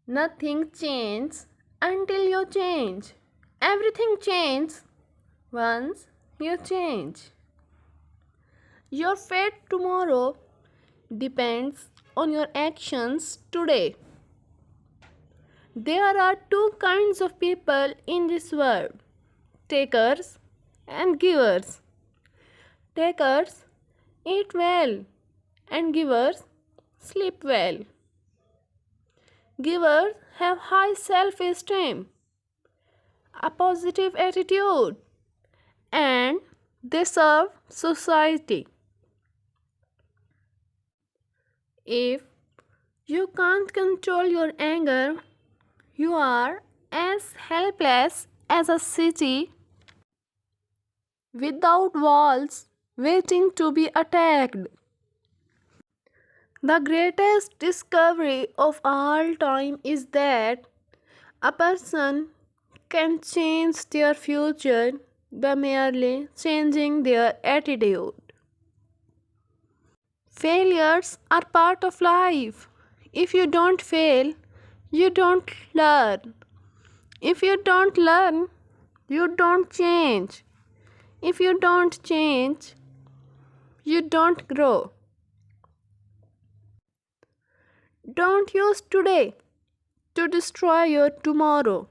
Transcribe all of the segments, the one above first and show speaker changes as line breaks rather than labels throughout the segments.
Nothing changes until you change. Everything changes once you change. Your fate tomorrow depends on your actions today. There are two kinds of people in this world: takers and givers. Takers eat well, and givers sleep well. Givers have high self esteem, a positive attitude, and they serve society. If you can't control your anger, you are as helpless as a city without walls waiting to be attacked. The greatest discovery of all time is that a person can change their future by merely changing their attitude. Failures are part of life. If you don't fail, you don't learn. If you don't learn, you don't change. If you don't change, you don't grow. Don't use today to destroy your tomorrow.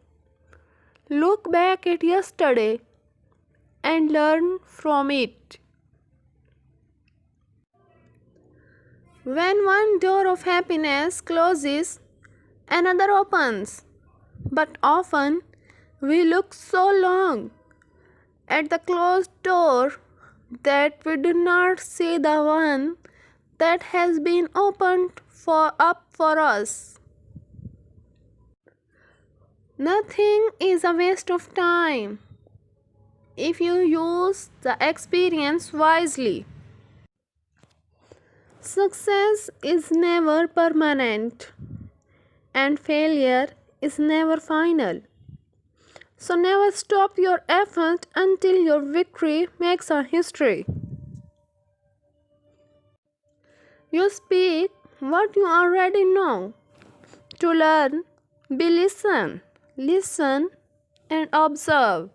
Look back at yesterday and learn from it. When one door of happiness closes, another opens. But often we look so long at the closed door that we do not see the one that has been opened for us. Nothing is a waste of time if you use the experience wisely. Success is never permanent and failure is never final. So never stop your effort until your victory makes a history. You speak what you already know. To learn, listen and observe.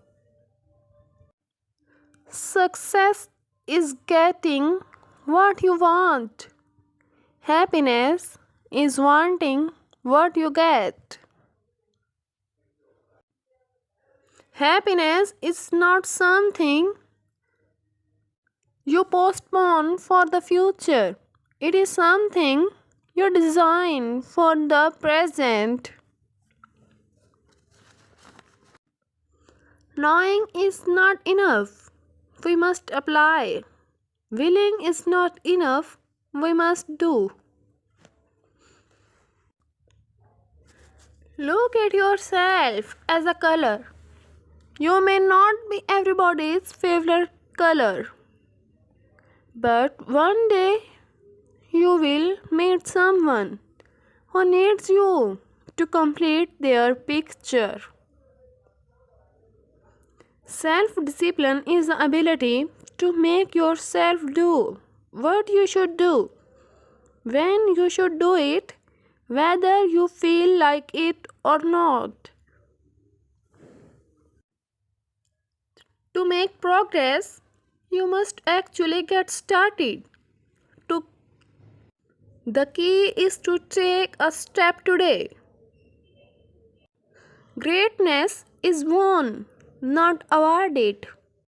Success is getting what you want. Happiness is wanting what you get. Happiness is not something you postpone for the future. It is something you design for the present. Knowing is not enough. We must apply. Willing is not enough. We must do. Look at yourself as a color. You may not be everybody's favorite color, but one day you will meet someone who needs you to complete their picture. Self-discipline is the ability to make yourself do what you should do, when you should do it, whether you feel like it or not. To make progress, you must actually get started. To The key is to take a step today. Greatness is won, not awarded.